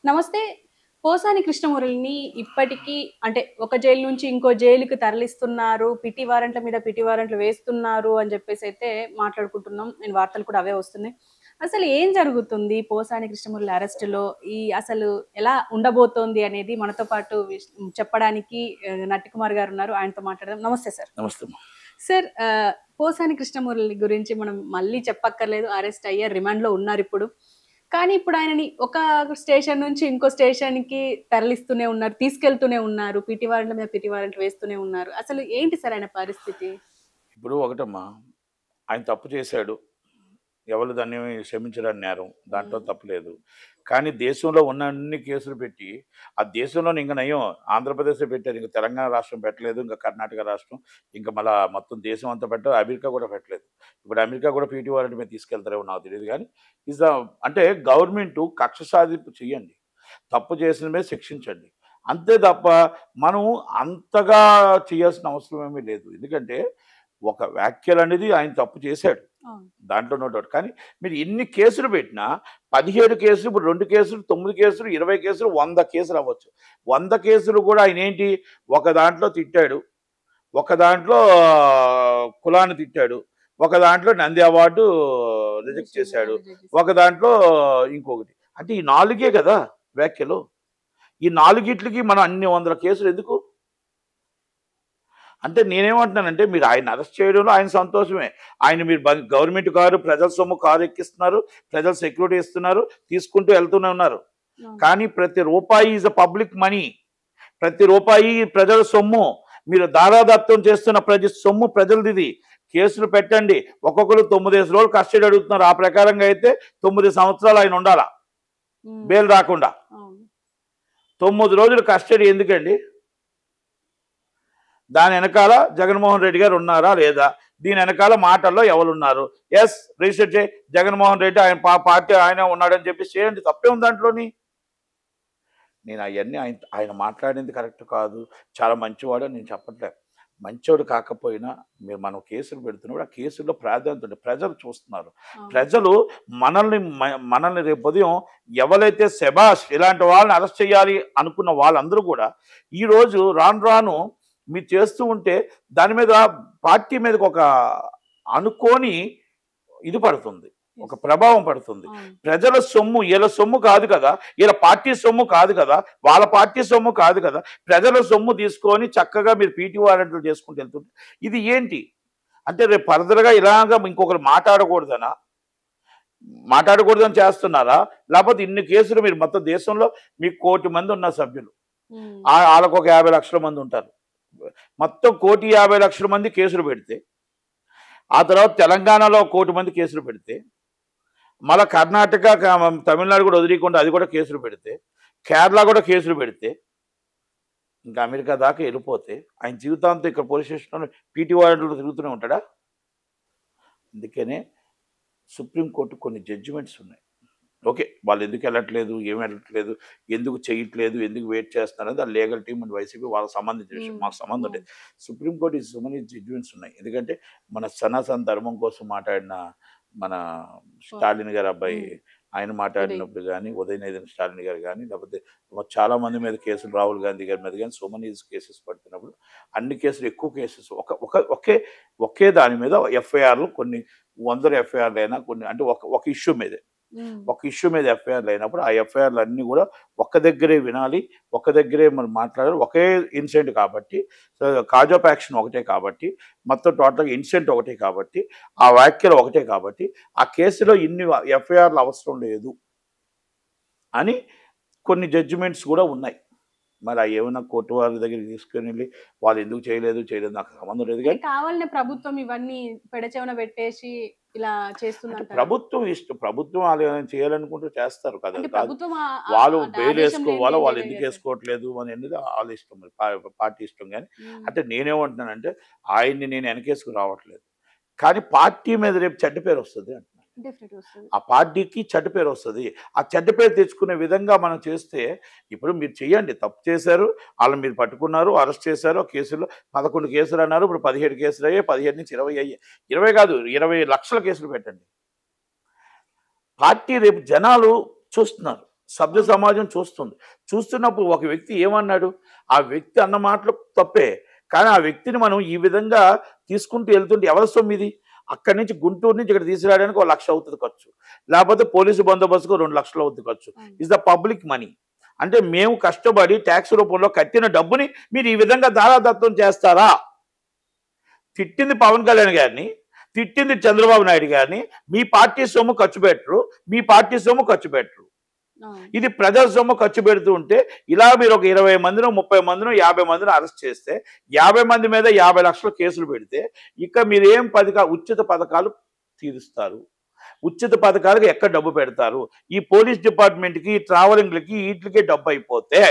నమస్తే. పోసాని కృష్ణమురళిని ఇప్పటికీ అంటే ఒక జైలు నుంచి ఇంకో జైలుకి తరలిస్తున్నారు. పిటి వారెంట్ల మీద పిటి వారెంట్లు వేస్తున్నారు అని చెప్పేసైతే మాట్లాడుకుంటున్నాం. వార్తలు కూడా అవే వస్తున్నాయి. అసలు ఏం జరుగుతుంది పోసాని కృష్ణమురళి అరెస్ట్‌లో? అసలు ఎలా ఉండబోతోంది అనేది మనతో పాటు చెప్పడానికి నట్టికుమార్ గారున్నారు. ఆయనతో మాట్లాడదాం. నమస్తే సార్. నమస్తే అమ్మా. సార్ పోసాని కృష్ణమురళి గురించి మనం మళ్ళీ చెప్పక్కర్లేదు. అరెస్ట్ అయ్యారు. రిమాండ్‌లో ఉన్నారిప్పుడు. కానీ ఇప్పుడు ఆయనని ఒక స్టేషన్ నుంచి ఇంకో స్టేషన్‌కి తరలిస్తూనే ఉన్నారు. తీసుకెళ్తూనే ఉన్నారు. పిటి వారెంట్ల మీద పిటి వారెంట్లు వేస్తూనే ఉన్నారు. అసలు ఏంటి సార్ ఆయన పరిస్థితి? ఇప్పుడు ఒకటమ్మా, ఆయన తప్పు చేశాడు. ఎవరు దాన్ని క్షమించడానికి నేరం. దాంట్లో తప్పు లేదు. కానీ దేశంలో ఉన్న అన్ని కేసులు పెట్టి, ఆ దేశంలోనే ఇంక నయం ఆంధ్రప్రదేశ్‌లో పెట్టారు. ఇంక తెలంగాణ రాష్ట్రం పెట్టలేదు. ఇంక కర్ణాటక రాష్ట్రం, ఇంక మళ్ళా మొత్తం దేశం అంతా పెట్టారు. అమెరికా కూడా పెట్టలేదు. ఇప్పుడు అమెరికా కూడా పీటీ వారెంట్ మీద తీసుకెళ్తారేమో నాకు తెలీదు గానీ, ఇస్ ద అంటే గవర్నమెంటు కక్ష సాధింపు చెయ్యండి. తప్పు చేసిన మీద శిక్షించండి. అంతే తప్ప మనం అంతగా చేయాల్సిన అవసరం ఏమీ లేదు. ఎందుకంటే ఒక వ్యాఖ్యలనేది ఆయన తప్పు చేశాడు. అవును. దాంట్లో నో డౌట్. కానీ మీరు ఎన్ని కేసులు పెట్టినా 17 కేసులు, ఇప్పుడు 2 కేసులు, 9 కేసులు, 20 కేసులు, 100 కేసులు అవ్వచ్చు. 100 కేసులు కూడా ఆయనేంటి, ఒక దాంట్లో తిట్టాడు. ఒక దాంట్లో కులాన్ని తిట్టాడు. ఒక దాంట్లో నంది అవార్డు రిజెక్ట్ చేశాడు. ఒక దాంట్లో ఇంకొకటి. అంటే ఈ 4 కదా వ్యాఖ్యలు. ఈ 4 మనం అన్ని వందల కేసులు ఎందుకు? అంటే నేనేమంటున్నానంటే, మీరు ఆయన అరెస్ట్ చేయడంలో ఆయన సంతోషమే. ఆయన మీరు గవర్నమెంట్ కారు, ప్రజల సొమ్ము కారు ఎక్కిస్తున్నారు, ప్రజలు సెక్యూరిటీ ఇస్తున్నారు, తీసుకుంటూ వెళ్తూనే ఉన్నారు. కానీ ప్రతి రూపాయి ఈజ్ అ పబ్లిక్ మనీ. ప్రతి రూపాయి ప్రజల సొమ్ము. మీరు దారాదత్తం చేస్తున్న ప్రతి సొమ్ము ప్రజలది. కేసులు పెట్టండి. ఒక్కొక్కరు 9 రోజులు కస్టడీ అడుగుతున్నారు. ఆ ప్రకారంగా అయితే 9 సంవత్సరాలు ఆయన ఉండాలా బెయిల్ రాకుండా. 9 రోజులు కస్టడీ ఎందుకండి? దాని వెనకాల జగన్మోహన్ రెడ్డి గారు ఉన్నారా లేదా? దీని వెనకాల మాటల్లో ఎవరున్నారు? ఎస్, రిజిస్టర్ చేయి, జగన్మోహన్ రెడ్డి ఆయన పార్టీ ఆయన ఉన్నాడని చెప్పి చేయండి. తప్పే ఉంది దాంట్లోని. నేను అవన్నీ ఆయన మాట్లాడింది కరెక్ట్ కాదు, చాలా మంచివాడు అని నేను చెప్పట్లేదు. మంచోడు కాకపోయినా మీరు మనం కేసులు పెడుతున్నప్పుడు ఆ కేసుల్లో ప్రాధాన్యత ఉంది. ప్రజలు చూస్తున్నారు. ప్రజలు మనల్ని రేపు ఉదయం ఎవరైతే శబాష్ ఇలాంటి వాళ్ళని అరెస్ట్ చేయాలి అనుకున్న వాళ్ళందరూ కూడా ఈరోజు రాను రాను మీరు చేస్తూ ఉంటే దాని మీద పార్టీ మీదకి ఒక అనుకోని ఇది పడుతుంది, ఒక ప్రభావం పడుతుంది. ప్రజల సొమ్ము వీళ్ళ సొమ్ము కాదు కదా, వీళ్ళ పార్టీ సొమ్ము కాదు కదా, వాళ్ళ పార్టీ సొమ్ము కాదు కదా, ప్రజల సొమ్ము తీసుకొని చక్కగా మీరు పీటీ వారెంట్లు చేసుకుంటూ వెళ్తుంటే ఇది ఏంటి అంటే రేపు ఫర్దర్గా ఇలాగా ఇంకొకరు మాట్లాడకూడదని చేస్తున్నారా? లేకపోతే ఇన్ని కేసులు మీరు మొత్తం దేశంలో మీకు 1 కోటి మంది ఉన్న సభ్యులు, వాళ్ళకు ఒక 50 లక్షల మంది ఉంటారు. మొత్తం 1,50,00,000 మంది కేసులు పెడితే, ఆ తర్వాత తెలంగాణలో 1 కోటి మంది కేసులు పెడితే, మళ్ళీ కర్ణాటక తమిళనాడు కూడా వదిలేయకుండా అది కూడా కేసులు పెడితే, కేరళ కూడా కేసులు పెడితే, ఇంకా అమెరికా దాకా వెళ్ళిపోతే ఆయన జీవితాంతం ఇక్కడ పోలీస్ స్టేషన్లో పీటీ వారెంట్లో తిరుగుతూనే ఉంటాడా? అందుకనే సుప్రీంకోర్టు కొన్ని జడ్జిమెంట్స్ ఉన్నాయి. ఓకే, వాళ్ళు ఎందుకు వెళ్ళట్లేదు, ఏమి వెళ్ళట్లేదు, ఎందుకు చేయట్లేదు, ఎందుకు వెయిట్ చేస్తున్నారు అనేది ఆ లీగల్ టీమ్ అండ్ వైసీపీ వాళ్ళకి సంబంధించిన విషయం, మాకు సంబంధం లేదు. సుప్రీంకోర్టు సో మెనీ జడ్జిమెంట్స్ ఉన్నాయి. ఎందుకంటే మన సనాతన ధర్మం కోసం మాట్లాడిన మన స్టాలిన్ గారి అబ్బాయి ఆయన మాట్లాడినప్పుడు కానీ, ఉదయనిధి స్టాలిన్ గారు కానీ, లేకపోతే చాలా మంది మీద కేసులు, రాహుల్ గాంధీ గారి మీద కానీ సో మెనీ కేసెస్ పడుతున్నప్పుడు అన్ని కేసులు, ఎక్కువ కేసెస్ ఒకే దాని మీద ఎఫ్ఐఆర్లు కొన్ని వందల ఎఫ్ఐఆర్లు అయినా కొన్ని అంటే ఒక ఇష్యూ మీదే ఎఫ్ఐఆర్లు అయినప్పుడు ఆ ఎఫ్ఐఆర్లు అన్నీ కూడా ఒక్క దగ్గరే వినాలి, ఒక్క దగ్గరే మనం మాట్లాడాలి. ఒకే ఇన్సిడెంట్ కాబట్టి, కాజ్ ఆఫ్ యాక్షన్ ఒకటే కాబట్టి, మొత్తం టోటల్గా ఇన్సిడెంట్ ఒకటే కాబట్టి, ఆ వ్యాఖ్యలు ఒకటే కాబట్టి ఆ కేసులో ఇన్ని ఎఫ్ఐఆర్లు అవసరం లేదు అని కొన్ని జడ్జిమెంట్స్ కూడా ఉన్నాయి. మరి అవి ఏమైనా కోర్టు వారి దగ్గరికి తీసుకుని వెళ్ళి వాళ్ళు ఎందుకు చేయలేదు నాకు సంబంధం లేదు. కానీ కావాలనే ప్రభుత్వం ఇవన్నీ పెడచెవన పెట్టేసి ఇలా చేస్తున్నారు. ప్రభుత్వం ఇష్టం, ప్రభుత్వం వాళ్ళు ఏమైనా చేయాలనుకుంటూ చేస్తారు కదా. వాళ్ళు బెయిల్ వేసుకోవాలో వాళ్ళు ఎందుకు వేసుకోవట్లేదు అనేది వాళ్ళ ఇష్టం, పార్టీ ఇష్టం. కానీ అంటే నేనేమంటున్నానంటే ఆయన్ని నేను వెనకేసుకు రావట్లేదు, కానీ పార్టీ మీద రేపు చెడ్డ పేరు వస్తుంది అంటున్నాను. ఆ పార్టీకి చెడ్డ పేరు వస్తుంది. ఆ చెడ్డ పేరు తెచ్చుకునే విధంగా మనం చేస్తే, ఇప్పుడు మీరు చెయ్యండి, తప్పు చేశారు, వాళ్ళని మీరు పట్టుకున్నారు, అరెస్ట్ చేశారు, కేసులు 11 కేసులు అన్నారు, ఇప్పుడు 17 కేసులు అయ్యాయి, 15 నుంచి 20 అయ్యాయి. 20 కాదు, 20 లక్షల కేసులు పెట్టండి. పార్టీ రేపు జనాలు చూస్తున్నారు. సభ్య సమాజం చూస్తుంది. చూస్తున్నప్పుడు ఒక వ్యక్తి ఏమన్నాడు, ఆ వ్యక్తి అన్న మాటలు తప్పే, కానీ ఆ వ్యక్తిని మనం ఈ విధంగా తీసుకుంటూ వెళ్తుంటే ఎవరి సొమ్ము ఇది? అక్కడి నుంచి గుంటూరు నుంచి ఇక్కడ తీసుకురావడానికి 1,00,000 అవుతుంది ఖర్చు, లేకపోతే పోలీసు బందోబస్తుకు 2,00,000 అవుతుంది ఖర్చు. Is the public money. అంటే మేము కష్టపడి ట్యాక్స్ రూపంలో కట్టిన డబ్బుని మీరు ఈ విధంగా దారాదత్తం చేస్తారా? తిట్టింది పవన్ కళ్యాణ్ గారిని, తిట్టింది చంద్రబాబు నాయుడు గారిని. మీ పార్టీ సొమ్ము ఖర్చు పెట్టరు, మీ పార్టీ సొమ్ము ఖర్చు పెట్టరు. ఇది ప్రజల సొమ్ము ఖర్చు పెడుతూ ఉంటే ఇలా మీరు ఒక 20 మందినో 30 మందినో 50 మందినో అరెస్ట్ చేస్తే 50 మంది మీద 50 లక్షల కేసులు పెడితే ఇక మీరు ఏం ఉచిత పథకాలు తీరుస్తారు? ఉచిత పథకాలకు ఎక్కడ డబ్బు పెడతారు? ఈ పోలీస్ డిపార్ట్మెంట్కి, ట్రావెలింగ్లకి, వీటికి డబ్బు అయిపోతే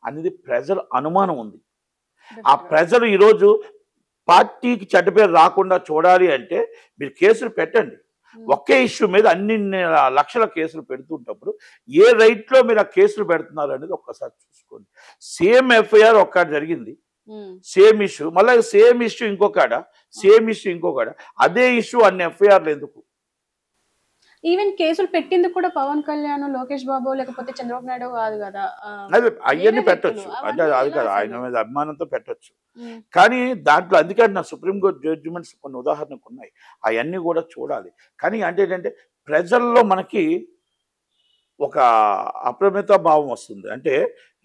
అనేది ప్రజల అనుమానం ఉంది. ఆ ప్రజలు ఈరోజు పార్టీకి చెడ్డ పేరు రాకుండా చూడాలి అంటే మీరు కేసులు పెట్టండి. ఒకే ఇష్యూ మీద అన్ని లక్షల కేసులు పెడుతుంటప్పుడు ఏ రైట్లో మీరు ఆ కేసులు పెడుతున్నారు అనేది ఒక్కసారి చూసుకోండి. సేమ్ ఎఫ్ఐఆర్ ఒక్కటి జరిగింది, సేమ్ ఇష్యూ, మళ్ళీ సేమ్ ఇష్యూ ఇంకొకడ, సేమ్ ఇష్యూ ఇంకొకడ, అదే ఇష్యూ అన్ని ఎఫ్ఐఆర్లు ఎందుకు? ఈవెన్ కేసులు పెట్టింది కూడా పవన్ కళ్యాణ్, లోకేష్ బాబు లేకపోతే చంద్రబాబు నాయుడు కాదు కదా. అదే అవన్నీ పెట్టొచ్చు, అంటే అది కాదు, ఆయన మీద అభిమానంతో పెట్టొచ్చు. కానీ దాంట్లో అందుకే నా సుప్రీంకోర్టు జడ్జిమెంట్స్ కొన్ని ఉదాహరణకు ఉన్నాయి, అవన్నీ కూడా చూడాలి. కానీ అంటే ఏంటంటే ప్రజల్లో మనకి ఒక అప్రమిత భావం వస్తుంది. అంటే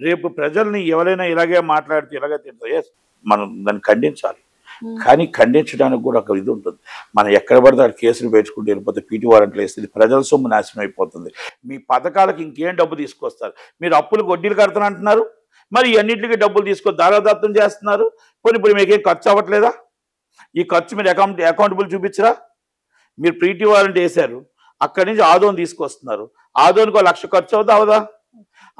రేపు ప్రజల్ని ఎవరైనా ఇలాగే మాట్లాడితే ఇలాగే తింటే మనం దాన్ని ఖండించాలి. కానీ ఖండించడానికి కూడా ఒక ఇది ఉంటుంది. మనం ఎక్కడ పడితే అక్కడ కేసులు పెంచుకుంటూ వెళ్ళిపోతే పీటీ వారెంట్లు వేస్తుంది, ప్రజల సొమ్ము నాశనం అయిపోతుంది. మీ పథకాలకు ఇంకేం డబ్బు తీసుకొస్తారు? మీరు అప్పులకు వడ్డీలు కడతానంటున్నారు, మరి అన్నింటికి డబ్బులు తీసుకొని దారాదత్తం చేస్తున్నారు. ఇప్పుడు మీకేం ఖర్చు అవ్వట్లేదా? ఈ ఖర్చు మీరు అకౌంటబుల్ చూపించరా? మీరు పీటీ వారెంట్ వేశారు, అక్కడి నుంచి ఆదోని తీసుకొస్తున్నారు, ఆదోనికి 1,00,000 ఖర్చు అవుతా అవదా?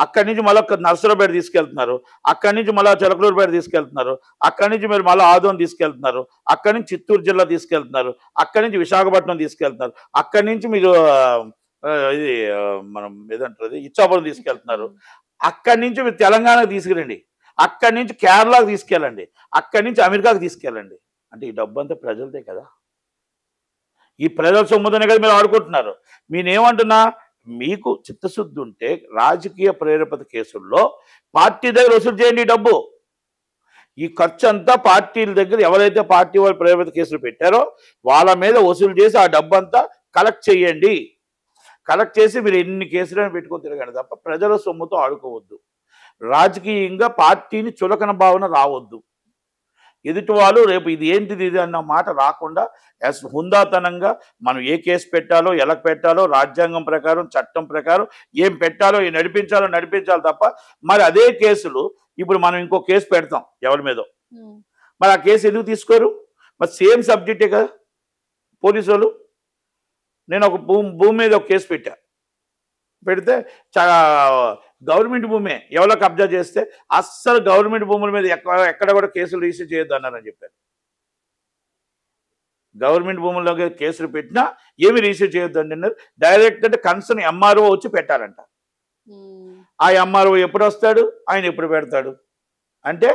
అక్కడి నుంచి మళ్ళీ నర్సరావుపేట తీసుకెళ్తున్నారు, అక్కడి నుంచి మళ్ళీ చిలకలూరుపేట తీసుకెళ్తున్నారు, అక్కడి నుంచి మీరు మళ్ళీ ఆదోని తీసుకెళ్తున్నారు, అక్కడి నుంచి చిత్తూరు జిల్లా తీసుకెళ్తున్నారు, అక్కడి నుంచి విశాఖపట్నం తీసుకెళ్తున్నారు, అక్కడి నుంచి మీరు ఇది మనం ఏదంటారు ఇచ్చాపురం తీసుకెళ్తున్నారు, అక్కడి నుంచి మీరు తెలంగాణకు తీసుకురండి, అక్కడి నుంచి కేరళకు తీసుకెళ్ళండి, అక్కడి నుంచి అమెరికాకు తీసుకెళ్ళండి. అంటే ఈ డబ్బు అంతా ప్రజలదే కదా, ఈ ప్రజల సొమ్ముతోనే కదా మీరు ఆడుకుంటున్నారు. నేనేమంటున్నా, మీకు చిత్తశుద్ధి ఉంటే రాజకీయ ప్రేరేపిత కేసుల్లో పార్టీ దగ్గర వసూలు చేయండి డబ్బు. ఈ ఖర్చు అంతా పార్టీల దగ్గర ఎవరైతే పార్టీ వాళ్ళు ప్రేరేపిత కేసులు పెట్టారో వాళ్ళ మీద వసూలు చేసి ఆ డబ్బు అంతా కలెక్ట్ చేయండి. కలెక్ట్ చేసి మీరు ఎన్ని కేసులను పెట్టుకొని తిరగండి తప్ప ప్రజల సొమ్ముతో ఆడుకోవద్దు. రాజకీయంగా పార్టీని చులకన భావన రావద్దు. ఎదుటి వాళ్ళు రేపు ఇది ఏంటిది ఇది అన్న మాట రాకుండా హుందాతనంగా మనం ఏ కేసు పెట్టాలో, ఎలా పెట్టాలో, రాజ్యాంగం ప్రకారం, చట్టం ప్రకారం ఏం పెట్టాలో, నడిపించాలి తప్ప మరి అదే కేసులు ఇప్పుడు మనం ఇంకో కేసు పెడతాం ఎవరి మీదో, మరి ఆ కేసు ఎందుకు తీసుకోరు? మరి సేమ్ సబ్జెక్టే కదా పోలీసు వాళ్ళు. నేను ఒక భూమి మీద ఒక కేసు పెడితే గవర్నమెంట్ భూమే ఎవరో కబ్జా చేస్తే అస్సలు గవర్నమెంట్ భూముల మీద ఎక్కడ కూడా కేసులు రిజిస్టర్ చేయొద్దు అన్నారని చెప్పారు. గవర్నమెంట్ భూముల్లో కేసులు పెట్టినా ఏమి రిజిస్టర్ చేయొద్దు అని అన్నారు. డైరెక్ట్ అంటే కన్సర్న్ ఎంఆర్ఓ వచ్చి పెట్టారంట. ఆ ఎంఆర్ఓ ఎప్పుడు వస్తాడు, ఆయన ఎప్పుడు పెడతాడు? అంటే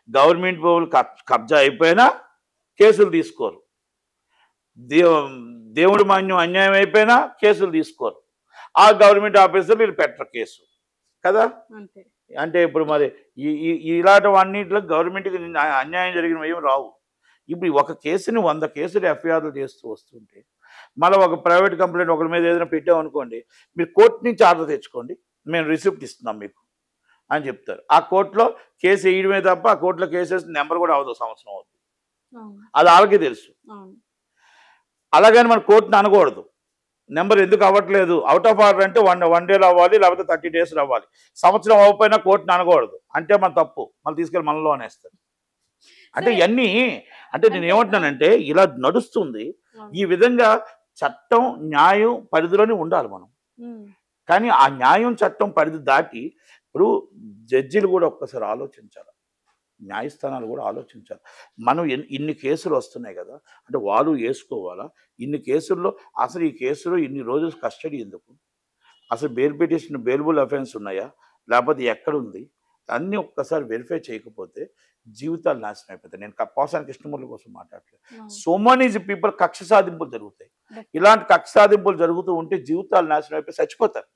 గవర్నమెంట్ భూములు కబ్జా అయిపోయినా కేసులు తీసుకోరు, దేవుడి మాన్యం అన్యాయం అయిపోయినా కేసులు తీసుకోరు. ఆ గవర్నమెంట్ ఆఫీసర్లు వీళ్ళు పెట్టరు కేసు కదా. అంటే ఇప్పుడు మరి ఇలాంటివన్నింటిలో గవర్నమెంట్కి అన్యాయం జరిగినవి ఏమి రావు. ఇప్పుడు ఒక కేసుని 100 కేసులు ఎఫ్ఐఆర్లు చేస్తూ వస్తుంటే మళ్ళీ ఒక ప్రైవేట్ కంప్లైంట్ ఒకరి మీద ఏదైనా పెట్టామనుకోండి, మీరు కోర్టు నుంచి ఆర్డర్ తెచ్చుకోండి, మేము రిసిప్ట్ ఇస్తున్నాం మీకు అని చెప్తారు. ఆ కోర్టులో కేసు వేయడమే తప్ప ఆ కోర్టులో కేసు వేసిన నెంబర్ కూడా అవ్వదు, సంవత్సరం అవుతుంది. అది వాళ్ళకి తెలుసు. అలాగని మన కోర్టుని అనకూడదు, నెంబర్ ఎందుకు అవ్వట్లేదు, అవుట్ ఆఫ్ ఆర్డర్ అంటే 1 డేలో అవ్వాలి, లేకపోతే 30 డేస్లో అవ్వాలి. సంవత్సరం అవ్వకపోయినా కోర్టుని అనకూడదు, అంటే మన తప్పు, మళ్ళీ తీసుకెళ్ళి మనలో అనేస్తారు. అంటే ఇవన్నీ అంటే నేను ఏమంటున్నానంటే ఇలా నడుస్తుంది. ఈ విధంగా చట్టం న్యాయం పరిధిలోనే ఉండాలి మనం. కానీ ఆ న్యాయం చట్టం పరిధి దాటి ఇప్పుడు జడ్జీలు కూడా ఒక్కసారి ఆలోచించాలి, న్యాయస్థానాలు కూడా ఆలోచించాలి. మనం ఇన్ని కేసులు వస్తున్నాయి కదా, అంటే వాళ్ళు వేసుకోవాలా? ఇన్ని కేసుల్లో అసలు ఈ కేసులో ఇన్ని రోజులు కస్టడీ ఎందుకు? అసలు బెయిల్ పిటిషన్ బెయిలబుల్ అఫెన్స్ ఉన్నాయా, లేకపోతే ఎక్కడుంది? అన్నీ ఒక్కసారి వెరిఫై చేయకపోతే జీవితాలు నాశనం అయిపోతాయి. నేను పోసాని కృష్ణమూర్తి కోసం మాట్లాడలేదు. సో మెనీ పీపుల్ కక్ష సాధింపులు జరుగుతాయి. ఇలాంటి కక్ష సాధింపులు జరుగుతూ ఉంటే జీవితాలు నాశనం అయిపోయి చచ్చిపోతారు.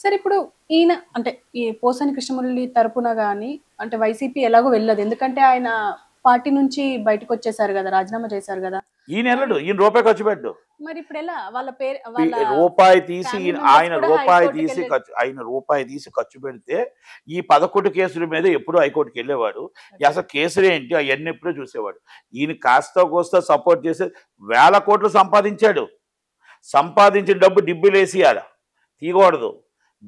సరే ఇప్పుడు ఈయన అంటే ఈ పోసాని కృష్ణమురళి తరపున గాని అంటే వైసీపీ ఎలాగో వెళ్ళదు, ఎందుకంటే ఆయన పార్టీ నుంచి బయటకు వచ్చేసారు కదా, రాజీనామా చేశారు కదా. ఈయన వెళ్ళడు, ఈయన రూపాయి ఖర్చు పెట్టు. మరి ఇప్పుడు ఎలా వాళ్ళ పేరు వాళ్ళ రూపాయి తీసి ఫ్యామిలీ ఆయన మెంబర్స్ కూడా రూపాయి హైకోర్టుకి తీసి వెళ్ళారు. ఆయన రూపాయి తీసి ఖర్చు పెడితే ఈ 11 కేసుల మీద ఎప్పుడూ హైకోర్టుకి వెళ్ళేవాడు. అసలు కేసులు ఏంటి అవన్నీ ఎప్పుడూ చూసేవాడు. ఈయన కాస్త కోస్త సపోర్ట్ చేసి 1000 కోట్లు సంపాదించాడు. సంపాదించిన డబ్బు డిబ్బులేసియాల తీయకూడదు.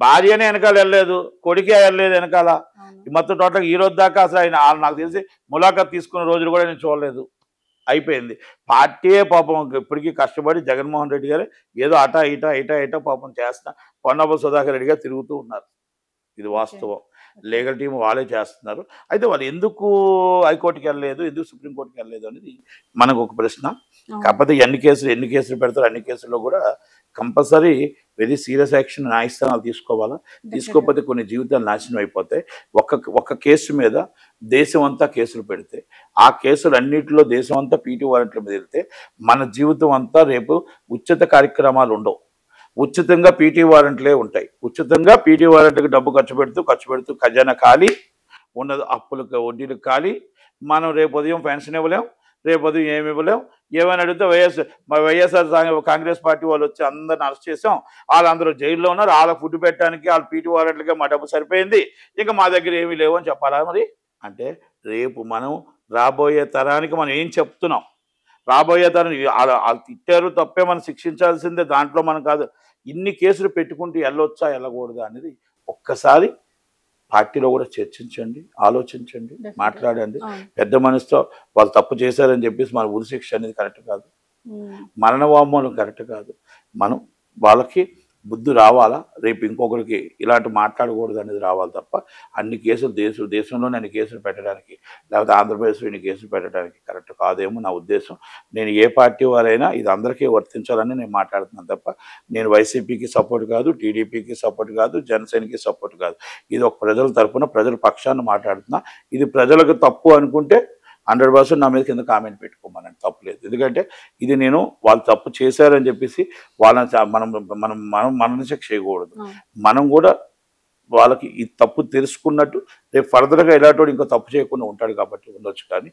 భార్యనే వెనకాల వెళ్ళలేదు, కొడుకే వెళ్ళలేదు వెనకాల. అవును. ఈ మొత్తం టోటల్ ఈ రోజు దాకా అసలు ఆయన నాకు తెలిసి ములాఖాత్ తీసుకున్న రోజులు కూడా నేను చూడలేదు. అయిపోయింది. పార్టీయే పాపం ఇప్పటికీ కష్టపడి జగన్మోహన్ రెడ్డి గారు ఏదో అటా ఇటా పాపం చేస్తున్నా పొన్నప్ప సుధాకర్ రెడ్డి గారు తిరుగుతూ ఉన్నారు. ఇది వాస్తవం. లీగల్ టీం వాళ్ళే చేస్తున్నారు. అయితే వాళ్ళు ఎందుకు హైకోర్టుకి వెళ్ళలేదు, ఎందుకు సుప్రీంకోర్టుకి వెళ్ళలేదు అనేది మనకు ఒక ప్రశ్న. కాకపోతే ఎన్ని కేసులు పెడతారు, అన్ని కేసుల్లో కూడా కంపల్సరీ వెరీ సీరియస్ యాక్షన్ న్యాయస్థానాలు తీసుకోవాలా. తీసుకోకపోతే కొన్ని జీవితాలు నాశనం అయిపోతాయి. ఒక్క కేసు మీద దేశం అంతా కేసులు పెడితే ఆ కేసులు అన్నింటిలో దేశం అంతా పీటీ వారెంట్ల మీద వెళ్తే మన జీవితం అంతా రేపు ఉచిత కార్యక్రమాలు ఉండవు. ఉచితంగా పీటీ వారెంట్లే ఉంటాయి. ఉచితంగా పీటీ వారెంట్కి డబ్బు ఖర్చు పెడుతూ ఖజానా ఖాళీ ఉన్నది, అప్పులకు వడ్డీలకు ఖాళీ. మనం రేపు ఉదయం పెన్షన్ ఇవ్వలేం, రేపు ఉదయం ఏమి ఇవ్వలేం. ఏమైనా అడిగితే వైఎస్ఆర్ కాంగ్రెస్ పార్టీ వాళ్ళు వచ్చి అందరిని అరెస్ట్ చేసాం, వాళ్ళందరూ జైల్లో ఉన్నారు, వాళ్ళ ఫుడ్ పెట్టడానికి వాళ్ళ పీటీ వారెంట్లకే మా డబ్బు సరిపోయింది, ఇంకా మా దగ్గర ఏమీ లేవు అని చెప్పాలా మరి? అంటే రేపు మనం రాబోయే తరానికి మనం ఏం చెప్తున్నాం? రాబోయే తరం వాళ్ళు తిట్టారు తప్పే, మనం శిక్షించాల్సిందే, దాంట్లో మనం కాదు. ఇన్ని కేసులు పెట్టుకుంటూ వెళ్ళొచ్చా వెళ్ళకూడదా అనేది ఒక్కసారి పార్టీలో కూడా చర్చించండి, ఆలోచించండి, మాట్లాడండి. పెద్ద మనసుతో వాళ్ళు తప్పు చేశారని చెప్పేసి మన ఉరి శిక్ష అనేది కరెక్ట్ కాదు, మరణ వాంగ్మూలం కరెక్ట్ కాదు. మనం వాళ్ళకి బుద్ధి రావాలా, రేపు ఇంకొకరికి ఇలాంటి మాట్లాడకూడదు అనేది రావాలి తప్ప అన్ని కేసులు దేశంలోనే అన్ని కేసులు పెట్టడానికి, లేకపోతే ఆంధ్రప్రదేశ్లో ఇన్ని కేసులు పెట్టడానికి కరెక్ట్ కాదేమో నా ఉద్దేశం. నేను ఏ పార్టీ వారైనా ఇది అందరికీ వర్తించాలని నేను మాట్లాడుతున్నాను తప్ప నేను వైసీపీకి సపోర్ట్ కాదు, టీడీపీకి సపోర్ట్ కాదు, జనసేనకి సపోర్ట్ కాదు. ఇది ఒక ప్రజల తరఫున ప్రజల పక్షాన్ని మాట్లాడుతున్నా. ఇది ప్రజలకు తప్పు అనుకుంటే 100% నా మీద కింద కామెంట్ పెట్టుకోమనండి, తప్పులేదు. ఎందుకంటే ఇది నేను వాళ్ళు తప్పు చేశారని చెప్పేసి వాళ్ళని మనం శిక్ష చేయకూడదు. మనం కూడా వాళ్ళకి ఈ తప్పు తెలుసుకున్నట్టు రేపు ఫర్దర్గా ఇలాంటి ఇంకో తప్పు చేయకుండా ఉంటాడు కాబట్టి ఉండొచ్చు. కానీ